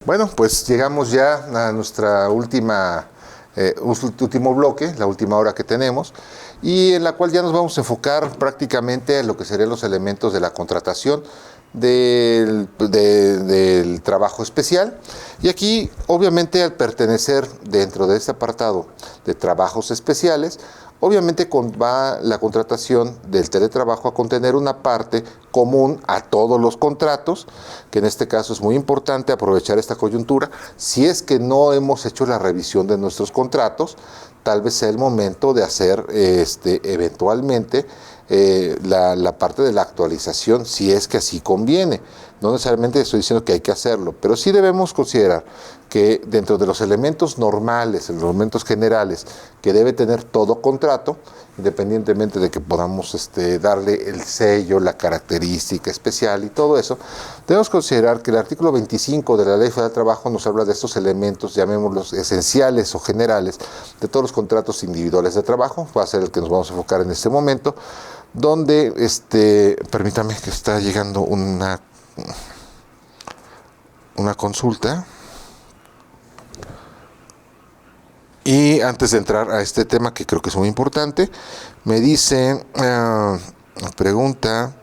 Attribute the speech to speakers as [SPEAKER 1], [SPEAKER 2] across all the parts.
[SPEAKER 1] Bueno, pues llegamos ya a nuestra último bloque, la última hora que tenemos, y en la cual ya nos vamos a enfocar prácticamente en lo que serían los elementos de la contratación del trabajo especial. Y aquí, obviamente, al pertenecer dentro de este apartado de trabajos especiales, obviamente va la contratación del teletrabajo a contener una parte común a todos los contratos, que en este caso es muy importante aprovechar esta coyuntura. Si es que no hemos hecho la revisión de nuestros contratos, tal vez sea el momento de hacer eventualmente la parte de la actualización, si es que así conviene. No necesariamente estoy diciendo que hay que hacerlo, pero sí debemos considerar que dentro de los elementos normales, los elementos generales que debe tener todo contrato, independientemente de que podamos darle el sello, la característica especial y todo eso, debemos considerar que el artículo 25 de la Ley Federal del Trabajo nos habla de estos elementos, llamémoslos esenciales o generales, de todos los contratos individuales de trabajo. Va a ser el que nos vamos a enfocar en este momento, donde, permítame que está llegando una consulta. Y antes de entrar a este tema, que creo que es muy importante, me dice, pregunta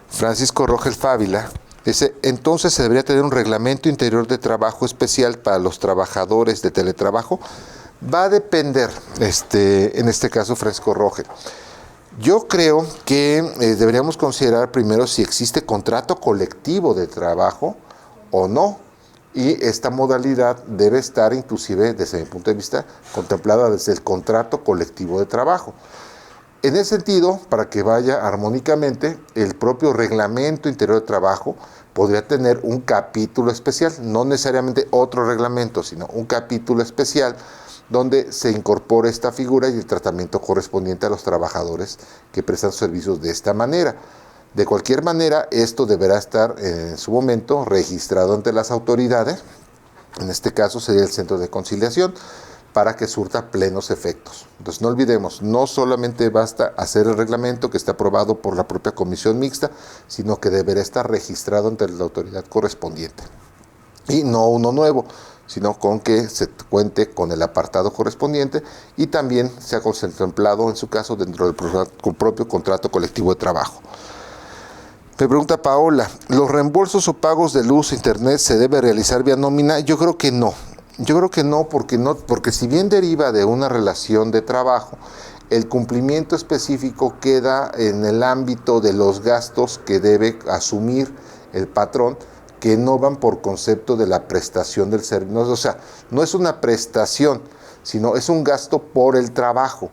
[SPEAKER 1] Francisco Rogel Fávila, dice, entonces se debería tener un reglamento interior de trabajo especial para los trabajadores de teletrabajo. Va a depender, en este caso, Francisco Rogel. Yo creo que deberíamos considerar primero si existe contrato colectivo de trabajo o no. Y esta modalidad debe estar inclusive, desde mi punto de vista, contemplada desde el contrato colectivo de trabajo. En ese sentido, para que vaya armónicamente, el propio reglamento interior de trabajo podría tener un capítulo especial, no necesariamente otro reglamento, sino un capítulo especial donde se incorpore esta figura y el tratamiento correspondiente a los trabajadores que prestan servicios de esta manera. De cualquier manera, esto deberá estar en su momento registrado ante las autoridades, en este caso sería el Centro de Conciliación, para que surta plenos efectos. Entonces no olvidemos, no solamente basta hacer el reglamento que está aprobado por la propia comisión mixta, sino que deberá estar registrado ante la autoridad correspondiente. Y no uno nuevo, sino con que se cuente con el apartado correspondiente y también sea contemplado en su caso dentro del propio contrato colectivo de trabajo. Me pregunta Paola, ¿los reembolsos o pagos de luz, internet se debe realizar vía nómina? Yo creo que no. Yo creo que no, porque si bien deriva de una relación de trabajo, el cumplimiento específico queda en el ámbito de los gastos que debe asumir el patrón, que no van por concepto de la prestación del servicio. O sea, no es una prestación, sino es un gasto por el trabajo.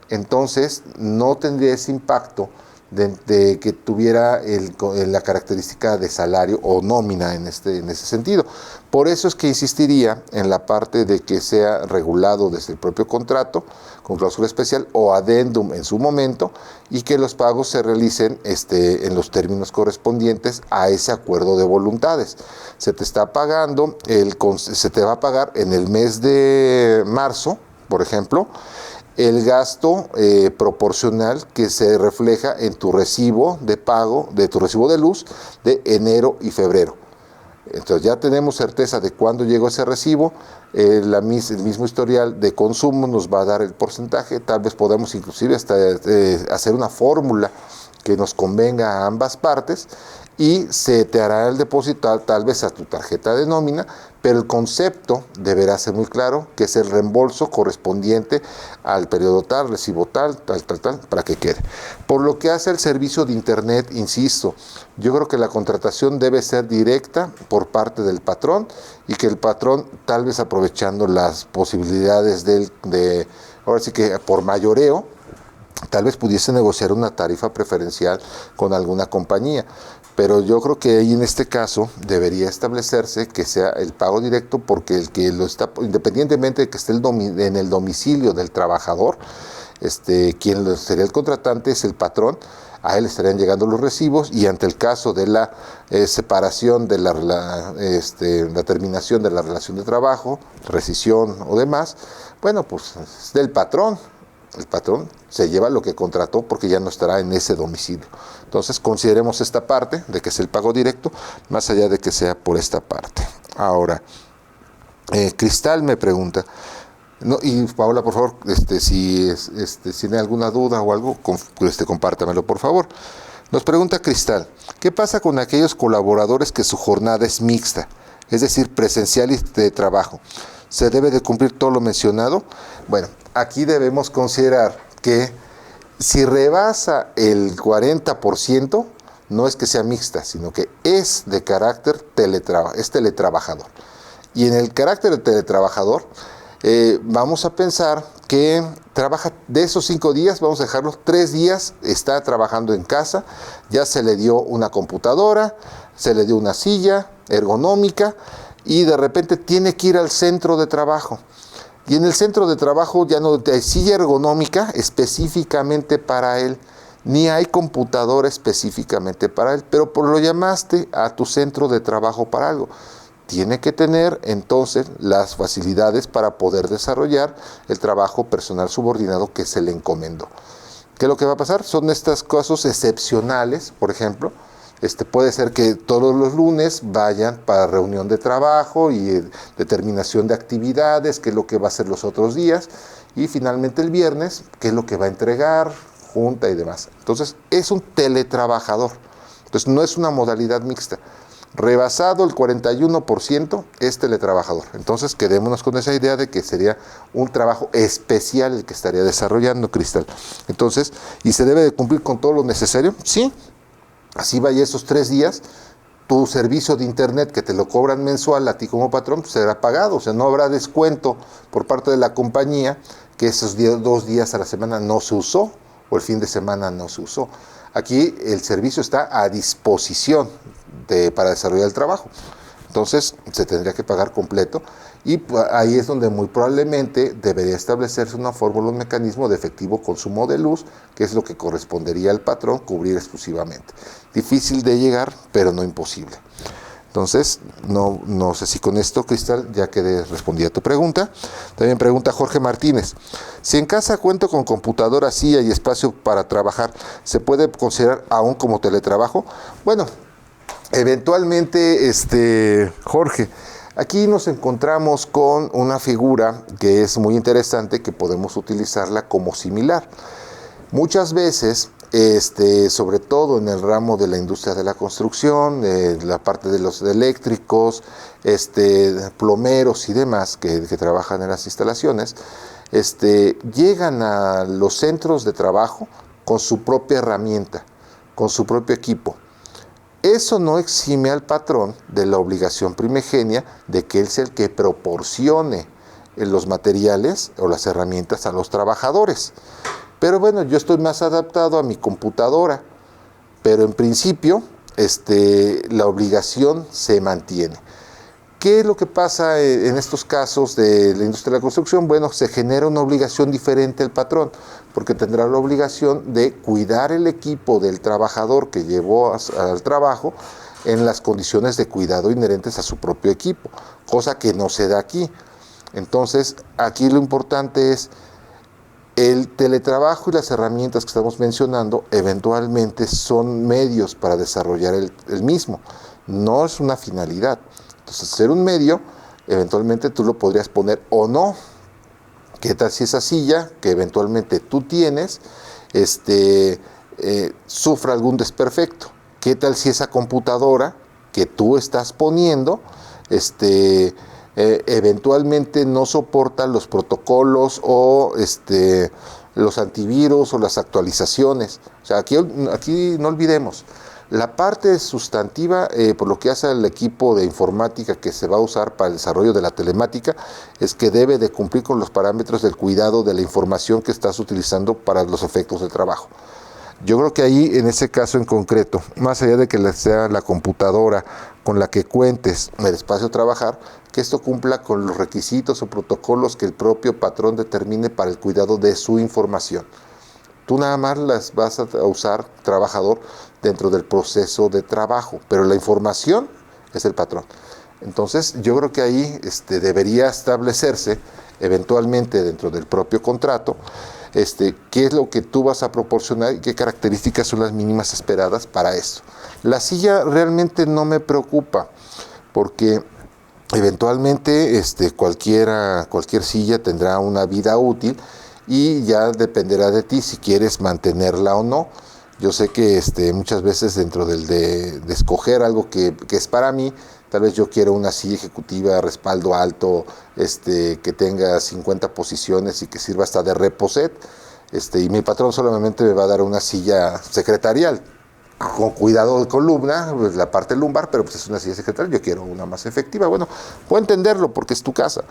[SPEAKER 1] Entonces, no tendría ese impacto de que tuviera la característica de salario o nómina en ese sentido. Por eso es que insistiría en la parte de que sea regulado desde el propio contrato, con cláusula especial o adendum en su momento, y que los pagos se realicen en los términos correspondientes a ese acuerdo de voluntades. Se te está pagando, se te va a pagar en el mes de marzo, por ejemplo, el gasto proporcional que se refleja en tu recibo de pago, de tu recibo de luz de enero y febrero. Entonces ya tenemos certeza de cuándo llegó ese recibo, el mismo historial de consumo nos va a dar el porcentaje, tal vez podamos inclusive hasta hacer una fórmula que nos convenga a ambas partes y se te hará el depósito tal vez a tu tarjeta de nómina, pero el concepto deberá ser muy claro, que es el reembolso correspondiente al periodo tal, recibo tal, para que quede. Por lo que hace al servicio de internet, insisto, yo creo que la contratación debe ser directa por parte del patrón y que el patrón, tal vez aprovechando las posibilidades ahora sí que por mayoreo, tal vez pudiese negociar una tarifa preferencial con alguna compañía. Pero yo creo que ahí en este caso debería establecerse que sea el pago directo, porque el que lo está, independientemente de que esté en el domicilio del trabajador, quien sería el contratante es el patrón, a él estarían llegando los recibos y ante el caso de la separación de la terminación de la relación de trabajo, rescisión o demás, bueno, pues es del patrón. El patrón se lleva lo que contrató porque ya no estará en ese domicilio. Entonces consideremos esta parte de que es el pago directo, más allá de que sea por esta parte. Ahora, Cristal me pregunta, no, y Paola, por favor, si tiene alguna duda o algo, compártamelo, por favor. Nos pregunta Cristal, ¿qué pasa con aquellos colaboradores que su jornada es mixta, es decir, presencial y de trabajo? ¿Se debe de cumplir todo lo mencionado? Bueno, aquí debemos considerar que si rebasa el 40%, no es que sea mixta, sino que es de carácter teletrabajador. Y en el carácter de teletrabajador, vamos a pensar que trabaja de esos 5 días, vamos a dejarlos 3 días, está trabajando en casa, ya se le dio una computadora, se le dio una silla ergonómica y de repente tiene que ir al centro de trabajo. Y en el centro de trabajo ya no hay silla ergonómica específicamente para él, ni hay computadora específicamente para él, pero lo llamaste a tu centro de trabajo para algo. Tiene que tener entonces las facilidades para poder desarrollar el trabajo personal subordinado que se le encomendó. ¿Qué es lo que va a pasar? Son estos casos excepcionales, por ejemplo. Puede ser que todos los lunes vayan para reunión de trabajo y determinación de actividades, qué es lo que va a hacer los otros días, y finalmente el viernes, qué es lo que va a entregar, junta y demás. Entonces, es un teletrabajador. Entonces, no es una modalidad mixta. Rebasado el 41% es teletrabajador. Entonces quedémonos con esa idea de que sería un trabajo especial el que estaría desarrollando Cristal. Entonces, ¿y se debe de cumplir con todo lo necesario? Sí. Así vaya esos 3 días, tu servicio de internet que te lo cobran mensual a ti como patrón será pagado. O sea, no habrá descuento por parte de la compañía que esos 2 días a la semana no se usó o el fin de semana no se usó. Aquí el servicio está a disposición para desarrollar el trabajo. Entonces se tendría que pagar completo y ahí es donde muy probablemente debería establecerse una fórmula, un mecanismo de efectivo consumo de luz, que es lo que correspondería al patrón cubrir exclusivamente. Difícil de llegar, pero no imposible. Entonces, no sé si con esto, Cristal, ya que respondí a tu pregunta. También pregunta Jorge Martínez, si en casa cuento con computadora, silla y espacio para trabajar, ¿se puede considerar aún como teletrabajo? Bueno, eventualmente, Jorge, aquí nos encontramos con una figura que es muy interesante, que podemos utilizarla como similar. Muchas veces, sobre todo en el ramo de la industria de la construcción, la parte de los eléctricos, plomeros y demás que trabajan en las instalaciones, llegan a los centros de trabajo con su propia herramienta, con su propio equipo. Eso no exime al patrón de la obligación primigenia de que él sea el que proporcione los materiales o las herramientas a los trabajadores. Pero bueno, yo estoy más adaptado a mi computadora, pero en principio la obligación se mantiene. ¿Qué es lo que pasa en estos casos de la industria de la construcción? Bueno, se genera una obligación diferente al patrón, porque tendrá la obligación de cuidar el equipo del trabajador que llevó al trabajo en las condiciones de cuidado inherentes a su propio equipo, cosa que no se da aquí. Entonces, aquí lo importante es el teletrabajo y las herramientas que estamos mencionando eventualmente son medios para desarrollar el mismo, no es una finalidad. Entonces, ser un medio, eventualmente tú lo podrías poner o no. ¿Qué tal si esa silla que eventualmente tú tienes sufre algún desperfecto? ¿Qué tal si esa computadora que tú estás poniendo eventualmente no soporta los protocolos o los antivirus o las actualizaciones? O sea, aquí no olvidemos, la parte sustantiva, por lo que hace al equipo de informática que se va a usar para el desarrollo de la telemática, es que debe de cumplir con los parámetros del cuidado de la información que estás utilizando para los efectos del trabajo. Yo creo que ahí, en ese caso en concreto, más allá de que sea la computadora con la que cuentes el espacio a trabajar, que esto cumpla con los requisitos o protocolos que el propio patrón determine para el cuidado de su información. Tú nada más las vas a usar, trabajador, dentro del proceso de trabajo, pero la información es el patrón. Entonces, yo creo que ahí debería establecerse, eventualmente dentro del propio contrato, qué es lo que tú vas a proporcionar y qué características son las mínimas esperadas para esto. La silla realmente no me preocupa, porque Eventualmente, cualquier silla tendrá una vida útil y ya dependerá de ti si quieres mantenerla o no. Yo sé que muchas veces dentro de escoger algo que es para mí, tal vez yo quiero una silla ejecutiva, respaldo alto, que tenga 50 posiciones y que sirva hasta de reposet, y mi patrón solamente me va a dar una silla secretarial, con cuidado de columna, pues, la parte lumbar, pero pues es una silla secretarial, yo quiero una más efectiva. Bueno, puedo entenderlo porque es tu casa,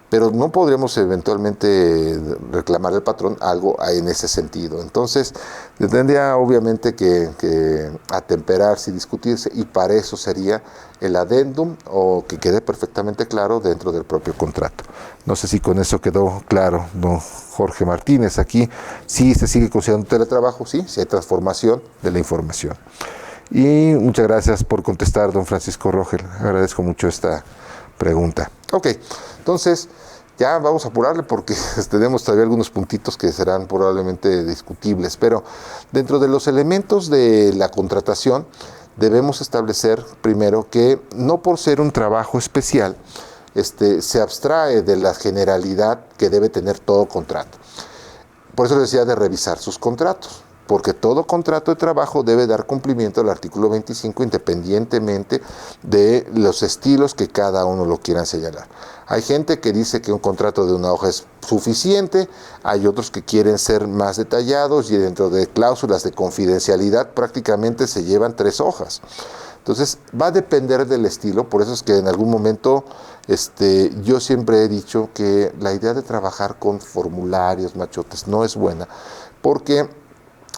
[SPEAKER 1] pero no podríamos eventualmente reclamar al patrón algo en ese sentido. Entonces, tendría obviamente que atemperarse y discutirse, y para eso sería el adendum, o que quede perfectamente claro dentro del propio contrato. No sé si con eso quedó claro, don Jorge Martínez. Aquí sí se sigue considerando teletrabajo, sí hay transformación de la información. Y muchas gracias por contestar, don Francisco Rogel. Agradezco mucho esta pregunta. Ok, entonces ya vamos a apurarle porque tenemos todavía algunos puntitos que serán probablemente discutibles, pero dentro de los elementos de la contratación debemos establecer primero que no por ser un trabajo especial se abstrae de la generalidad que debe tener todo contrato. Por eso les decía de revisar sus contratos, porque todo contrato de trabajo debe dar cumplimiento al artículo 25 independientemente de los estilos que cada uno lo quieran señalar. Hay gente que dice que un contrato de una hoja es suficiente, hay otros que quieren ser más detallados y dentro de cláusulas de confidencialidad prácticamente se llevan 3 hojas. Entonces va a depender del estilo, por eso es que en algún momento yo siempre he dicho que la idea de trabajar con formularios machotes no es buena, porque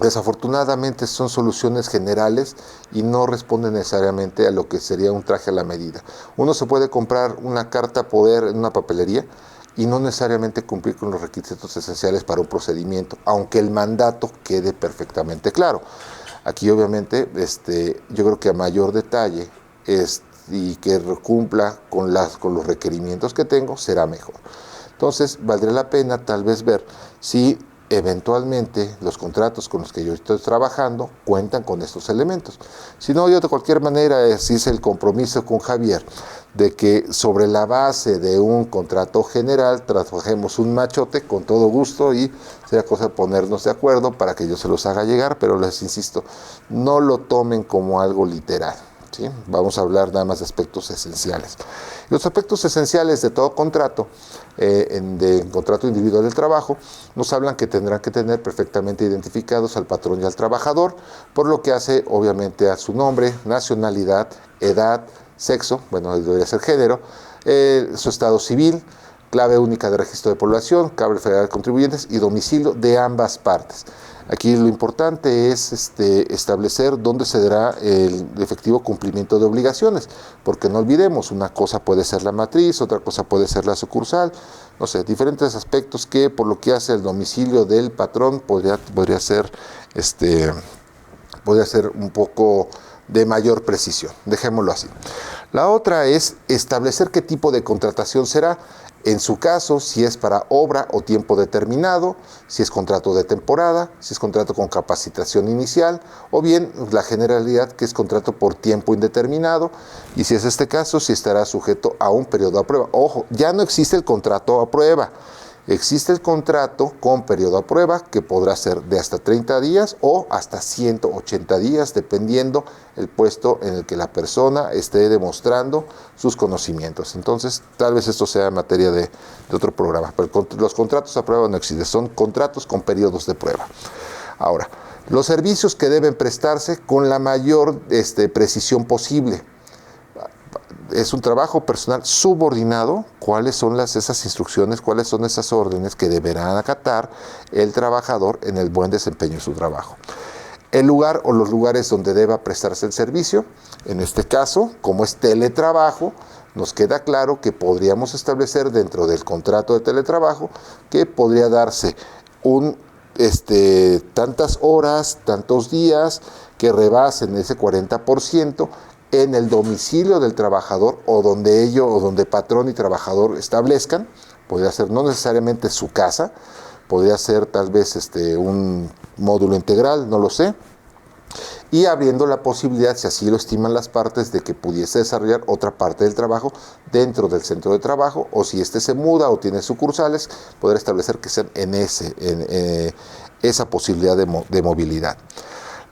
[SPEAKER 1] desafortunadamente son soluciones generales y no responden necesariamente a lo que sería un traje a la medida. Uno se puede comprar una carta poder en una papelería y no necesariamente cumplir con los requisitos esenciales para un procedimiento, aunque el mandato quede perfectamente claro. Aquí obviamente yo creo que a mayor detalle y que cumpla con los requerimientos que tengo será mejor. Entonces valdría la pena tal vez ver si eventualmente los contratos con los que yo estoy trabajando cuentan con estos elementos. Si no, yo de cualquier manera hice el compromiso con Javier de que sobre la base de un contrato general trabajemos un machote con todo gusto, y sería cosa de ponernos de acuerdo para que yo se los haga llegar, pero les insisto, no lo tomen como algo literal. ¿Sí? Vamos a hablar nada más de aspectos esenciales. Los aspectos esenciales de todo contrato, de contrato individual del trabajo, nos hablan que tendrán que tener perfectamente identificados al patrón y al trabajador, por lo que hace obviamente a su nombre, nacionalidad, edad, sexo, bueno, debería ser género, su estado civil, clave única de registro de población, clave federal de contribuyentes y domicilio de ambas partes. Aquí lo importante es establecer dónde se dará el efectivo cumplimiento de obligaciones, porque no olvidemos, una cosa puede ser la matriz, otra cosa puede ser la sucursal, no sé, diferentes aspectos que por lo que hace el domicilio del patrón podría ser un poco de mayor precisión, dejémoslo así. La otra es establecer qué tipo de contratación será. En su caso, si es para obra o tiempo determinado, si es contrato de temporada, si es contrato con capacitación inicial, o bien la generalidad que es contrato por tiempo indeterminado, y si es este caso, si estará sujeto a un periodo a prueba. Ojo, ya no existe el contrato a prueba. Existe el contrato con periodo a prueba, que podrá ser de hasta 30 días o hasta 180 días, dependiendo el puesto en el que la persona esté demostrando sus conocimientos. Entonces, tal vez esto sea materia de otro programa, pero los contratos a prueba no existen, son contratos con periodos de prueba. Ahora, los servicios que deben prestarse con la mayor precisión posible. Es un trabajo personal subordinado. ¿Cuáles son esas instrucciones, cuáles son esas órdenes que deberá acatar el trabajador en el buen desempeño de su trabajo? El lugar o los lugares donde deba prestarse el servicio. En este caso, como es teletrabajo, nos queda claro que podríamos establecer dentro del contrato de teletrabajo que podría darse tantas horas, tantos días que rebasen ese 40% en el domicilio del trabajador o donde patrón y trabajador establezcan. Podría ser no necesariamente su casa, podría ser tal vez un módulo integral, no lo sé. y abriendo la posibilidad, si así lo estiman las partes, de que pudiese desarrollar otra parte del trabajo dentro del centro de trabajo, o si éste se muda o tiene sucursales, poder establecer que sean en esa posibilidad de movilidad.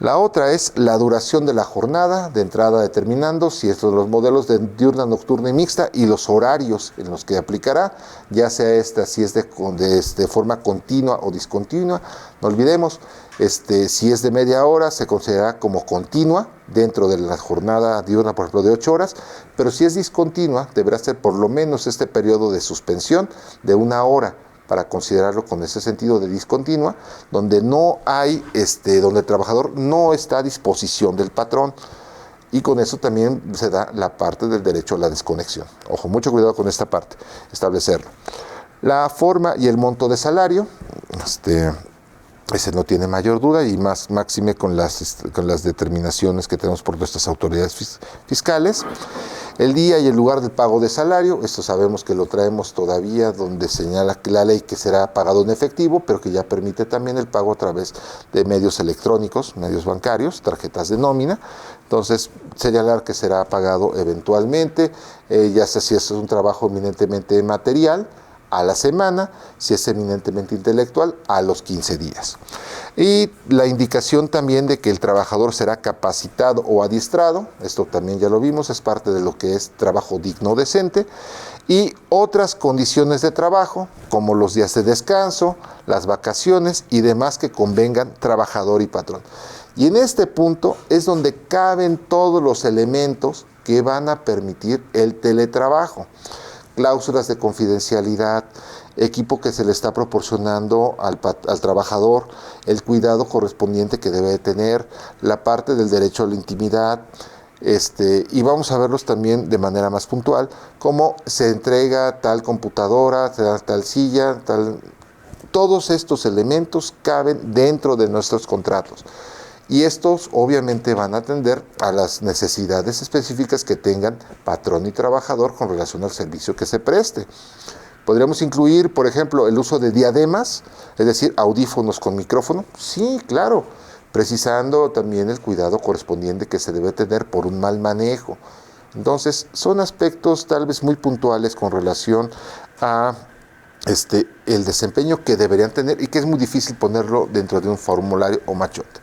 [SPEAKER 1] La otra es la duración de la jornada, de entrada determinando si estos son los modelos de diurna, nocturna y mixta, y los horarios en los que aplicará, ya sea esta, si es de forma continua o discontinua. No olvidemos, si es de media hora, se considerará como continua dentro de la jornada diurna, por ejemplo, de 8 horas, pero si es discontinua, deberá ser por lo menos este periodo de suspensión de 1 hora, para considerarlo con ese sentido de discontinua, donde no hay, donde el trabajador no está a disposición del patrón. Y con eso también se da la parte del derecho a la desconexión. Ojo, mucho cuidado con esta parte, establecerlo. La forma y el monto de salario, ese no tiene mayor duda, y más máxime con las determinaciones que tenemos por nuestras autoridades fiscales. El día y el lugar del pago de salario, esto sabemos que lo traemos todavía donde señala la ley que será pagado en efectivo, pero que ya permite también el pago a través de medios electrónicos, medios bancarios, tarjetas de nómina. Entonces, señalar que será pagado eventualmente, ya sea si es un trabajo eminentemente material, a la semana, si es eminentemente intelectual, a los 15 días. Y la indicación también de que el trabajador será capacitado o adiestrado, esto también ya lo vimos, es parte de lo que es trabajo digno decente, y otras condiciones de trabajo, como los días de descanso, las vacaciones y demás que convengan trabajador y patrón. Y en este punto es donde caben todos los elementos que van a permitir el teletrabajo. Cláusulas de confidencialidad, equipo que se le está proporcionando al trabajador, el cuidado correspondiente que debe de tener, la parte del derecho a la intimidad, y vamos a verlos también de manera más puntual, cómo se entrega tal computadora, tal silla, todos estos elementos caben dentro de nuestros contratos. Y estos obviamente van a atender a las necesidades específicas que tengan patrón y trabajador con relación al servicio que se preste. Podríamos incluir, por ejemplo, el uso de diademas, es decir, audífonos con micrófono. Sí, claro, precisando también el cuidado correspondiente que se debe tener por un mal manejo. Entonces, son aspectos tal vez muy puntuales con relación a el desempeño que deberían tener y que es muy difícil ponerlo dentro de un formulario o machote.